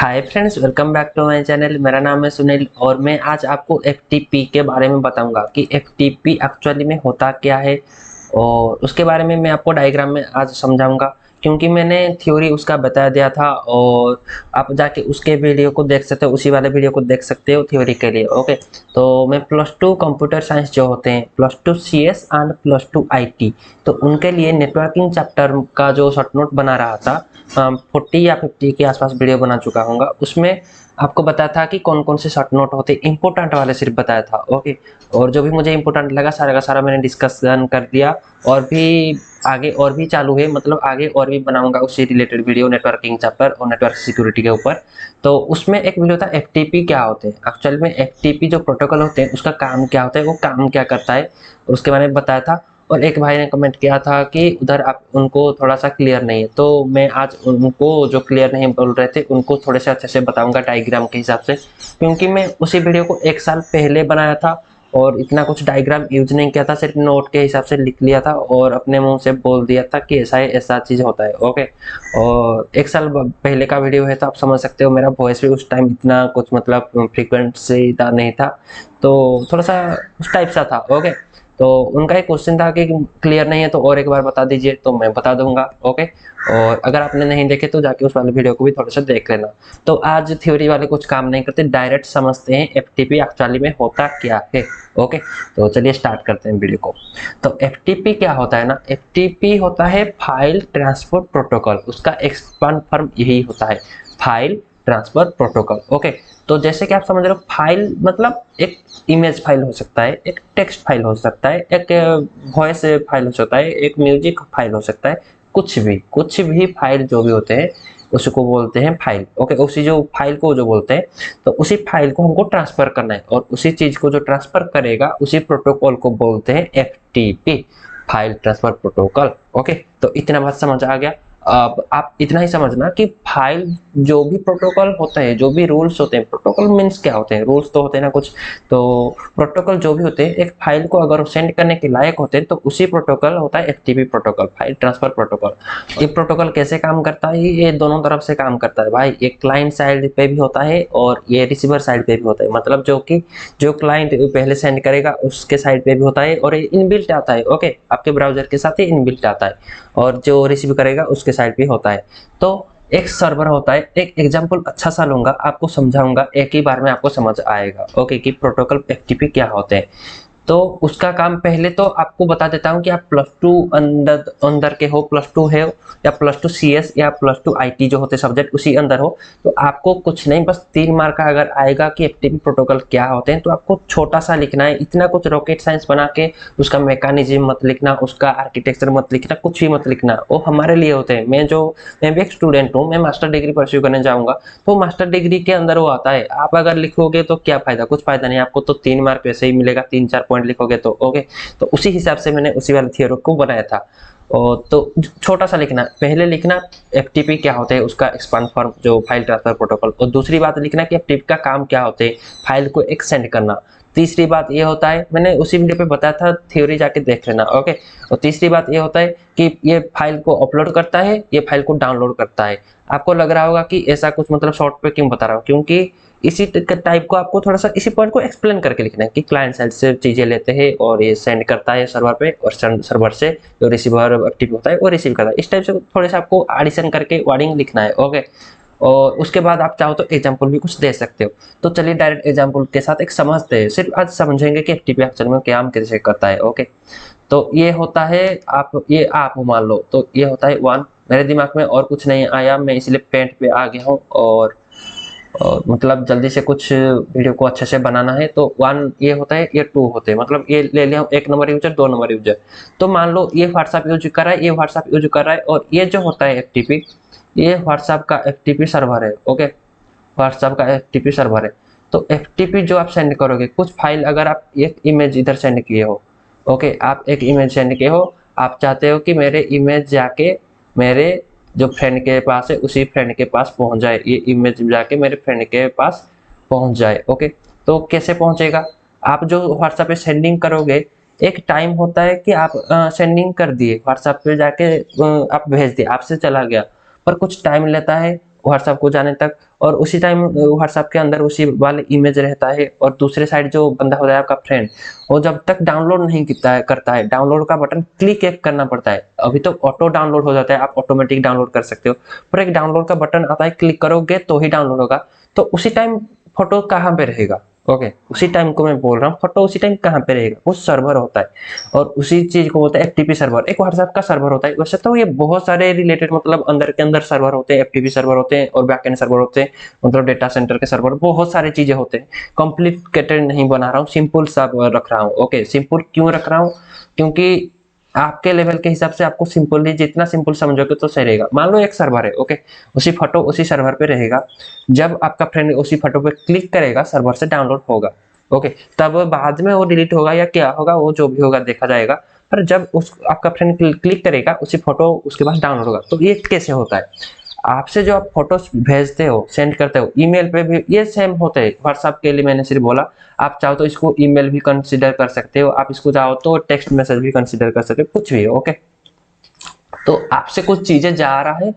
Hi friends, welcome back to my channel. मेरा नाम है सुनील और मैं आज आपको एफटीपी के बारे में बताऊंगा कि एफटीपी एक्चुअली में होता क्या है और उसके बारे में मैं आपको डायग्राम में आज समझाऊंगा, क्योंकि मैंने थ्योरी उसका बता दिया था और आप जाके उसके वीडियो को देख सकते हो, उसी वाले वीडियो को देख सकते हो थ्योरी के लिए। ओके, तो मैं +2 कंप्यूटर साइंस जो होते हैं, +2 सीएस एंड +2 आईटी, तो उनके लिए नेटवर्किंग चैप्टर का जो शॉर्ट नोट बना रहा था, 40 या 50 के आसपास वीडियो बना चुका हूँगा। उसमें आपको बताया था कि कौन कौन से शॉर्ट नोट होते, इंपोर्टेंट वाले सिर्फ बताया था। ओके, और जो भी मुझे इंपोर्टेंट लगा सारा का सारा मैंने डिस्कशन कर दिया। और भी आगे और भी चालू है, मतलब आगे और भी बनाऊंगा उससे रिलेटेड वीडियो नेटवर्किंग चैप्टर और नेटवर्क सिक्योरिटी के ऊपर। तो उसमें एक वीडियो था एफटीपी क्या होते हैं, एक्चुअल में एफटीपी जो प्रोटोकॉल होते हैं उसका काम क्या होता है, वो काम क्या करता है, और उसके बारे में बताया था। और एक भाई ने कमेंट किया था कि उधर आप उनको थोड़ा सा क्लियर नहीं है, तो मैं आज उनको जो क्लियर नहीं बोल रहे थे उनको थोड़े से अच्छे से बताऊंगा डायग्राम के हिसाब से, क्योंकि मैं उसी वीडियो को 1 साल पहले बनाया था और इतना कुछ डायग्राम यूज नहीं किया था, सिर्फ नोट के हिसाब से लिख लिया था और अपने मुंह से बोल दिया था कि ऐसा है, ऐसा चीज होता है। ओके, और 1 साल पहले का वीडियो है तो आप समझ सकते हो मेरा वॉइस भी उस टाइम इतना कुछ मतलब फ्रीक्वेंसी नहीं था, तो थोड़ा सा उस टाइप सा था। ओके, तो उनका एक क्वेश्चन था कि क्लियर नहीं है तो और एक बार बता दीजिए, तो मैं बता दूंगा। ओके, और अगर आपने नहीं देखे तो जाके उस वाले वीडियो को भी थोड़ा सा देख लेना। तो आज थ्योरी वाले कुछ काम नहीं करते, डायरेक्ट समझते हैं एफटीपी एक्चुअली में होता क्या है। ओके, तो चलिए स्टार्ट करते हैं वीडियो को। तो एफटीपी क्या होता है ना, एफटीपी होता है फाइल ट्रांसपोर्ट प्रोटोकॉल, उसका एक्सपांड फॉर्म यही होता है, फाइल ट्रांसफर प्रोटोकॉल। ओके, तो जैसे कि आप समझ रहे हो, फाइल मतलब एक इमेज फाइल हो सकता है, एक टेक्स्ट फाइल हो सकता है, एक वॉइस फाइल हो सकता है, एक म्यूजिक फाइल हो सकता है, कुछ भी फाइल जो भी होते हैं उसको बोलते हैं फाइल। ओके, उसी जो फाइल को जो बोलते हैं, तो उसी फाइल को हमको ट्रांसफर करना है और उसी चीज को जो ट्रांसफर करेगा उसी प्रोटोकॉल को बोलते हैं FTP, file transfer protocol. Okay, तो इतना बात समझ आ गया। अब आप इतना ही समझना कि फाइल जो भी प्रोटोकॉल होता है, जो भी रूल्स होते हैं, प्रोटोकॉल मीन्स क्या होते हैं, रूल्स तो होते हैं ना कुछ, तो प्रोटोकॉल जो भी होते हैं एक फाइल को अगर सेंड करने के लायक होते हैं तो उसी प्रोटोकॉल होता है FTP protocol, file transfer protocol. ये प्रोटोकॉल कैसे काम करता है, ये दोनों तरफ से काम करता है भाई, ये क्लाइंट साइड पे भी होता है और ये रिसीवर साइड पे भी होता है, मतलब जो क्लाइंट पहले सेंड करेगा उसके साइड पे भी होता है और ये इनबिल्ट आता है। ओके, आपके ब्राउजर के साथ ही इनबिल्ट आता है और जो रिसीव करेगा उसके साइड पे होता है। तो एक सर्वर होता है, एक एग्जांपल अच्छा सा लूंगा, आपको समझाऊंगा, एक ही बार में आपको समझ आएगा। ओके, कि प्रोटोकॉल एफटीपी क्या होते हैं। तो उसका काम पहले तो आपको बता देता हूँ कि आप +2 अंदर अंदर के हो, +2 है या +2 सीएस या +2 आईटी जो होते सब्जेक्ट उसी अंदर हो, तो आपको कुछ नहीं, बस 3 मार्क का अगर आएगा कि एफटीपी प्रोटोकॉल क्या होते हैं, तो आपको छोटा सा लिखना है, इतना कुछ रॉकेट साइंस बना के उसका मैकेनिज्म मत लिखना, उसका आर्किटेक्चर मत लिखना, कुछ भी मत लिखना, वो हमारे लिए होते हैं। मैं भी एक स्टूडेंट हूँ, मैं मास्टर डिग्री परस्यू करने जाऊंगा, तो मास्टर डिग्री के अंदर वो आता है। आप अगर लिखोगे तो क्या फायदा, कुछ फायदा नहीं, आपको तो 3 मार्क वैसे ही मिलेगा, 3-4 पॉइंट लिखोगे तो। ओके, तो उसी हिसाब से मैंने उसी वाले थ्योरी को बनाया था। और तो छोटा सा लिखना, पहले लिखना एफटीपी क्या होते हैं, उसका एक्सपांड फॉर्म जो फाइल ट्रांसफर प्रोटोकॉल, और दूसरी बात लिखना कि एफटीपी का काम क्या होते हैं, फाइल को एक सेंड करना। तीसरी बात ये होता है, मैंने उसी वीडियो पे बताया था, थ्योरी जाके देख लेना। ओके, और तीसरी बात ये होता है कि ये फाइल को अपलोड करता है, ये फाइल को डाउनलोड करता है। आपको लग रहा होगा कि ऐसा कुछ मतलब शॉर्ट पे क्यों बता रहा हूँ, क्योंकि इसी टाइप को आपको थोड़ा सा इसी पॉइंट को एक्सप्लेन करके लिखना है कि क्लाइंट साइड से चीजें लेते हैं और ये सेंड करता है सर्वर पे, और सर्वर से जो रिसीवर एक्टिव होता है वो रिसीव करता है। इस टाइप से थोड़े से आपको एडिशन करके वर्डिंग लिखना है। ओके, और उसके बाद आप चाहो तो एग्जांपल भी कुछ दे सकते हो। तो चलिए डायरेक्ट एग्जांपल के साथ एक समझते हैं, सिर्फ आज समझेंगे कि एफटीपी एक्चुअल में काम कैसे करता है। ओके, तो ये होता है, आप मान लो, तो ये होता है 1, मेरे दिमाग में और कुछ नहीं आया, मैं इसलिए पेंट पे आ गया हूँ और मतलब जल्दी से कुछ वीडियो को अच्छे से बनाना है। तो 1 ये होता है, ये 2 होते हैं, मतलब ये ले लिया 1 नंबर यूजर, 2 नंबर यूजर। तो मान लो ये व्हाट्सएप यूज कर रहा है, ये व्हाट्सएप यूज कर रहा है, और ये जो होता है एफटीपी, ये व्हाट्सएप का एफटीपी सर्वर है। ओके, व्हाट्सएप का एफटीपी सर्वर है। तो एफटीपी जो आप सेंड करोगे, कुछ फाइल, अगर आप एक इमेज इधर सेंड किए हो, ओके, आप एक इमेज सेंड किए हो, आप चाहते हो कि मेरे इमेज जाके मेरे जो फ्रेंड के पास है उसी फ्रेंड के पास पहुंच जाए, ये इमेज जाके मेरे फ्रेंड के पास पहुंच जाए। ओके, तो कैसे पहुंचेगा, आप जो व्हाट्सएप पे सेंडिंग करोगे, एक टाइम होता है कि आप सेंडिंग कर दिए व्हाट्सएप पे जाके, आप भेज दिए, आपसे चला गया, पर कुछ टाइम लेता है व्हाट्सएप को जाने तक, और उसी टाइम व्हाट्सएप के अंदर उसी वाले इमेज रहता है, और दूसरे साइड जो बंदा होता है आपका फ्रेंड, वो जब तक डाउनलोड नहीं करता है, डाउनलोड का बटन क्लिक एक करना पड़ता है। अभी तो ऑटो डाउनलोड हो जाता है, आप ऑटोमेटिक डाउनलोड कर सकते हो, पर एक डाउनलोड का बटन आता है, क्लिक करोगे तो ही डाउनलोड होगा। तो उसी टाइम फोटो कहाँ पे रहेगा? ओके, उसी टाइम को मैं बोल रहा हूँ, फोटो उसी टाइम कहाँ पे रहेगा? उस सर्वर होता है, और उसी चीज को बोलते हैं एफटीपी सर्वर। एक व्हाट्सएप का सर्वर होता है, वैसे तो ये बहुत सारे रिलेटेड मतलब अंदर के अंदर सर्वर होते हैं, एफटीपी सर्वर होते हैं और बैकएंड सर्वर होते हैं, मतलब डेटा सेंटर के सर्वर, बहुत सारी चीजें होते हैं। कॉम्प्लिकेटेड नहीं बना रहा हूँ, सिंपल सा रख रहा हूँ। ओके, सिंपल क्यों रख रहा हूँ? क्योंकि आपके लेवल के हिसाब से आपको सिंपली जितना सिंपल समझोगे तो सही रहेगा। मान लो एक सर्वर है, ओके, उसी फोटो उसी सर्वर पे रहेगा, जब आपका फ्रेंड उसी फोटो पे क्लिक करेगा सर्वर से डाउनलोड होगा, ओके, तब बाद में वो डिलीट होगा या क्या होगा, वो जो भी होगा देखा जाएगा, पर जब उस आपका फ्रेंड क्लिक करेगा उसी फोटो उसके पास डाउनलोड होगा। तो ये कैसे होता है? आपसे जो आप फोटोज भेजते हो, सेंड करते हो, ईमेल पे भी ये सेम होते हैं। व्हाट्सएप के लिए मैंने सिर्फ बोला, आप चाहो तो इसको ईमेल भी कंसीडर कर सकते हो, आप इसको चाहो तो टेक्स्ट मैसेज भी कंसीडर कर सकते हो, कुछ भी, ओके। तो आपसे कुछ चीजें जा रहा है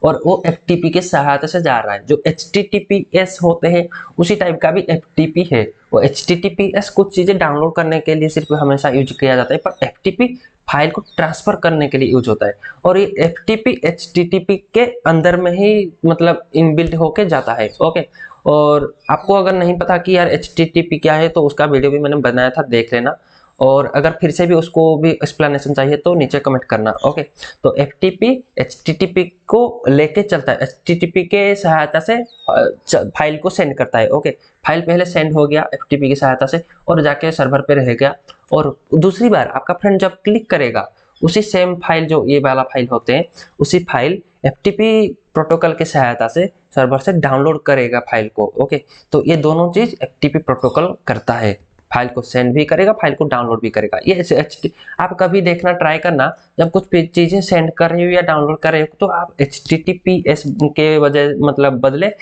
और वो एफटीपी के सहायता से जा रहा है। जो एचटीटीपीएस होते हैं उसी टाइप का भी एफटीपी है। वो एचटीटीपीएस कुछ चीजें डाउनलोड करने के लिए सिर्फ हमेशा यूज किया जाता है, पर एफटीपी फाइल को ट्रांसफर करने के लिए यूज होता है। और ये एफटीपी एचटीटीपी के अंदर में ही मतलब इनबिल्ट होके जाता है, ओके। और आपको अगर नहीं पता कि यार एचटीटीपी क्या है, तो उसका वीडियो भी मैंने बनाया था, देख लेना। और अगर फिर से भी उसको भी एक्सप्लेनेशन चाहिए तो नीचे कमेंट करना, ओके। तो एफटीपी एचटीटीपी को लेके चलता है, एचटीटीपी के सहायता से फाइल को सेंड करता है, ओके। फाइल पहले सेंड हो गया एफटीपी की सहायता से और जाके सर्वर पे रह गया, और दूसरी बार आपका फ्रेंड जब क्लिक करेगा उसी सेम फाइल, जो ये वाला फाइल होते हैं, उसी फाइल एफटीपी प्रोटोकॉल के सहायता से सर्वर से डाउनलोड करेगा फाइल को, ओके। तो ये दोनों चीज एफटीपी प्रोटोकॉल करता है, फाइल को सेंड भी करेगा, फाइल को डाउनलोड भी करेगा। ये आप कभी देखना, ट्राई करना, जब कुछ चीजें सेंड कर रहे हो या डाउनलोड कर रहे हो तो आप एचटीटीपीएस के वजह मतलब बदले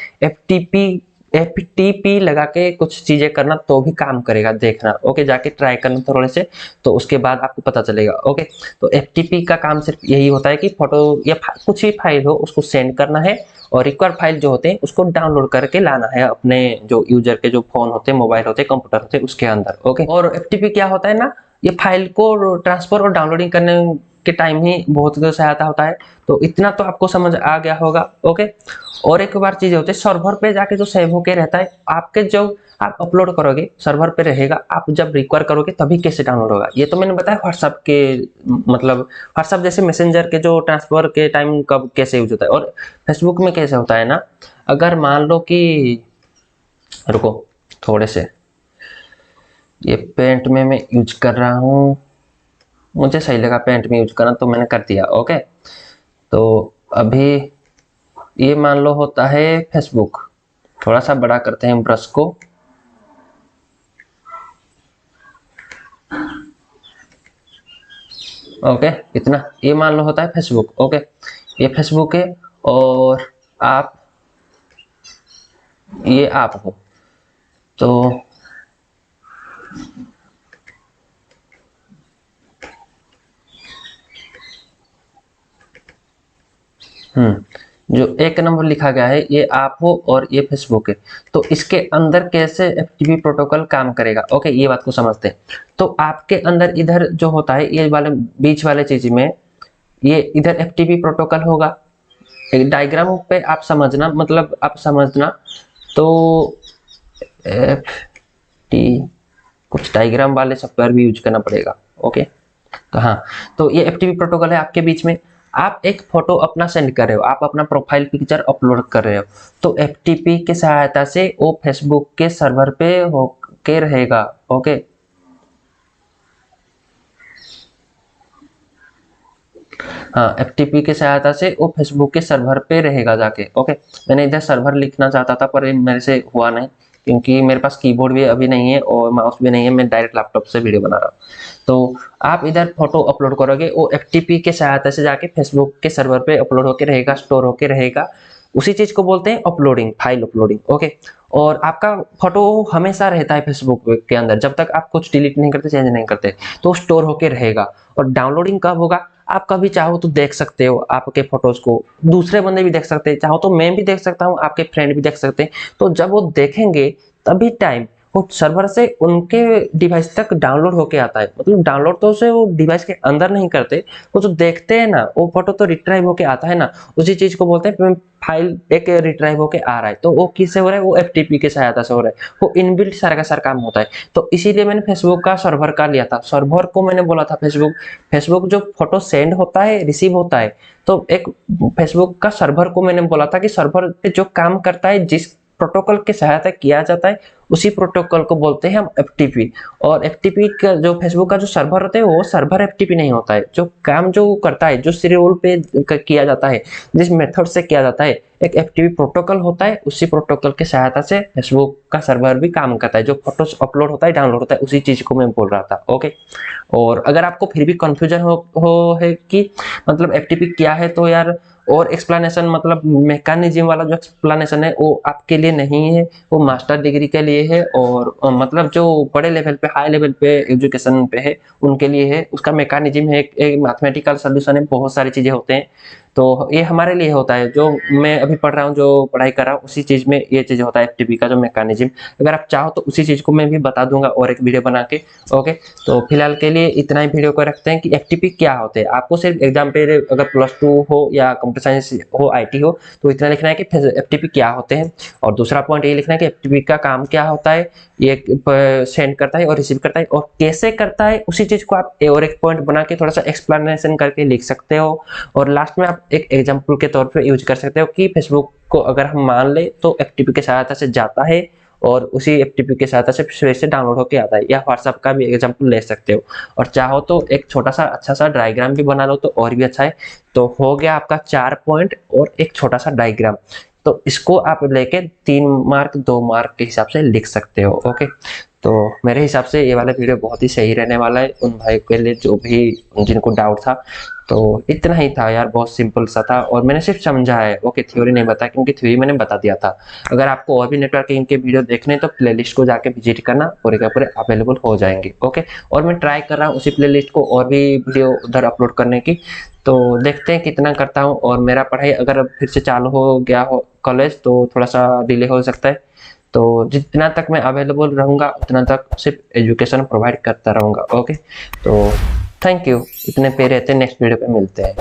एफटीपी लगा के कुछ चीजें करना तो भी काम करेगा, देखना, ओके। जाके ट्राई करना थोड़े से, तो उसके बाद आपको पता चलेगा, ओके। तो एफटीपी का काम सिर्फ यही होता है कि फोटो या कुछ भी फाइल हो उसको सेंड करना है, और रिक्वायर्ड फाइल जो होते हैं उसको डाउनलोड करके लाना है अपने जो यूजर के जो फोन होते हैं, मोबाइल होते हैं, कंप्यूटर होते हैं, उसके अंदर, ओके। और एफटीपी क्या होता है ना, ये फाइल को ट्रांसफर और डाउनलोडिंग करने के टाइम ही बहुत सहायता होता है। तो इतना तो आपको समझ आ गया होगा, ओके। और एक बार चीज होती है, सर्वर पे जाके जो सेव होके रहता है, आपके जो आप अपलोड करोगे सर्वर पे रहेगा, आप जब रिक्वायर करोगे तभी कैसे डाउनलोड होगा। ये तो मैंने बताया व्हाट्सएप के मतलब व्हाट्सएप जैसे मैसेंजर के जो ट्रांसफर के टाइम कब कैसे यूज होता है, और फेसबुक में कैसे होता है ना। अगर मान लो कि, रुको थोड़े से, ये पेंट में मैं यूज कर रहा हूँ, मुझे सही लगा पेंट में यूज करना तो मैंने कर दिया, ओके। तो अभी ये मान लो होता है फेसबुक, थोड़ा सा बड़ा करते हैं ब्रश को, ओके, इतना। ये मान लो होता है फेसबुक, ओके, ये फेसबुक है, और आप, ये आप हो, तो जो एक नंबर लिखा गया है ये आप हो और ये फेसबुक है। तो इसके अंदर कैसे एफटीपी प्रोटोकॉल काम करेगा, ओके, ये बात को समझते हैं। तो आपके अंदर इधर जो होता है ये वाले बीच वाले चीज में, ये इधर एफटीपी प्रोटोकॉल होगा। एक डायग्राम पे आप समझना, मतलब आप समझना, तो एफ टी कुछ डायग्राम वाले सॉफ्टवेयर भी यूज करना पड़ेगा, ओके। तो हाँ, तो ये एफटीपी प्रोटोकॉल है आपके बीच में। आप एक फोटो अपना सेंड कर रहे हो, आप अपना प्रोफाइल पिक्चर अपलोड कर रहे हो, तो एफटीपी की सहायता से वो फेसबुक के सर्वर पे होके रहेगा, ओके। हाँ, एफटीपी की सहायता से वो फेसबुक के सर्वर पे रहेगा जाके, ओके। मैंने इधर सर्वर लिखना चाहता था पर मेरे से हुआ नहीं, क्योंकि मेरे पास कीबोर्ड भी अभी नहीं है और माउस भी नहीं है, मैं डायरेक्ट लैपटॉप से वीडियो बना रहा हूँ। तो आप इधर फोटो अपलोड करोगे, वो एफटीपी के सहायता से जाके फेसबुक के सर्वर पे अपलोड होके रहेगा, स्टोर होके रहेगा। उसी चीज को बोलते हैं अपलोडिंग, फाइल अपलोडिंग, ओके। और आपका फोटो हमेशा रहता है फेसबुक के अंदर, जब तक आप कुछ डिलीट नहीं करते, चेंज नहीं करते, तो स्टोर होके रहेगा। और डाउनलोडिंग कब होगा? आप कभी चाहो तो देख सकते हो आपके फोटोज को, दूसरे बंदे भी देख सकते हैं, चाहो तो मैं भी देख सकता हूँ, आपके फ्रेंड भी देख सकते हैं। तो जब वो देखेंगे तभी टाइम वो सर्वर से उनके डिवाइस तक डाउनलोड होके आता है, मतलब डाउनलोड तो उसे वो डिवाइस के अंदर नहीं करते, वो जो देखते हैं ना वो फोटो तो रिट्राइव होके आता है ना, उसी चीज को बोलते हैं फाइल एक रिट्राइव होके आ रहा है। तो वो किससे हो रहा है, वो एफटीपी की सहायता से हो रहा है, वो इनबिल्ट सारा का सारा काम होता है। तो इसीलिए मैंने फेसबुक का सर्वर का लिया था, सर्वर को मैंने बोला था फेसबुक जो फोटो सेंड होता है रिसीव होता है, तो एक फेसबुक का सर्वर को मैंने बोला था कि सर्वर पे जो काम करता है, जिस प्रोटोकॉल की सहायता किया जाता है, उसी प्रोटोकॉल को बोलते हैं हम एफटीपी। और एफटीपी का जो फेसबुक का जो सर्वर होता है वो सर्वर एफटीपी नहीं होता है, जो काम जो करता है, जो शेड्यूल पे किया जाता है, जिस मेथड से किया जाता है, एक एफटीपी प्रोटोकॉल होता है, उसी प्रोटोकॉल की सहायता से फेसबुक का सर्वर भी काम करता है। जो फोटोज अपलोड होता है डाउनलोड होता है, उसी चीज को मैं बोल रहा था। ओके, और अगर आपको फिर भी कंफ्यूजन हो है कि मतलब एफटीपी क्या है, तो यार और एक्सप्लेनेशन मतलब मैकेनिज्म वाला जो एक्सप्लेनेशन है वो आपके लिए नहीं है, वो मास्टर डिग्री के लिए है, और मतलब जो बड़े लेवल पे हाई लेवल पे एजुकेशन पे है उनके लिए है। उसका मैकेनिज्म है, एक मैथमेटिकल सोल्यूशन है, बहुत सारी चीजें होते हैं। तो ये हमारे लिए होता है, जो मैं अभी पढ़ रहा हूँ, जो पढ़ाई कर रहा हूँ, उसी चीज में ये चीज होता है एफटीपी का जो मैकेनिज्म। अगर आप चाहो तो उसी चीज को मैं भी बता दूंगा और एक वीडियो बना के। ओके, तो फिलहाल के लिए इतना ही वीडियो को रखते हैं कि एफटीपी क्या होते हैं। आपको सिर्फ एग्जाम पे अगर +2 हो या कंप्यूटर साइंस हो, आईटी हो, तो इतना लिखना है कि एफटीपी क्या होते हैं, और दूसरा पॉइंट ये लिखना है कि एफटीपी का काम क्या होता है, ये सेंड करता है और रिसीव करता है और कैसे करता है, उसी चीज को आप और एक पॉइंट बना के थोड़ा सा एक्सप्लेनेशन करके लिख सकते हो। और लास्ट में आप एक एग्जांपल के तौर पे यूज कर सकते हो कि फेसबुक को अगर हम मान ले तो एफटीपी की सहायता से जाता है और उसी एफटीपी की सहायता से फिर से डाउनलोड होकर आता है, या व्हाट्सएप का भी एग्जांपल ले सकते हो। और चाहो तो एक छोटा सा अच्छा सा डायग्राम भी बना लो तो और भी अच्छा है। तो हो गया आपका 4 पॉइंट और एक छोटा सा डायग्राम। तो इसको आप लेके 3 मार्क 2 मार्क के हिसाब से लिख सकते हो। ओके, तो मेरे हिसाब से ये वाला वीडियो बहुत ही सही रहने वाला है उन भाई के लिए जो भी जिनको डाउट था। तो इतना ही था यार, बहुत सिंपल सा था और मैंने सिर्फ समझा है। ओके, थ्योरी नहीं बताया क्योंकि थ्योरी मैंने बता दिया था। अगर आपको और भी नेटवर्किंग के वीडियो देखने तो प्लेलिस्ट को जाके विजिट करना, पूरे का पूरे अवेलेबल हो जाएंगे। ओके, और मैं ट्राई कर रहा हूँ उसी प्लेलिस्ट को और भी वीडियो उधर अपलोड करने की, तो देखते हैं कितना करता हूँ। और मेरा पढ़ाई अगर फिर से चालू हो गया हो कॉलेज तो थोड़ा सा डिले हो सकता है, तो जितना तक मैं अवेलेबल रहूँगा उतना तक सिर्फ एजुकेशन प्रोवाइड करता रहूँगा। ओके, तो थैंक यू, इतने पे रहते हैं, नेक्स्ट वीडियो पे मिलते हैं।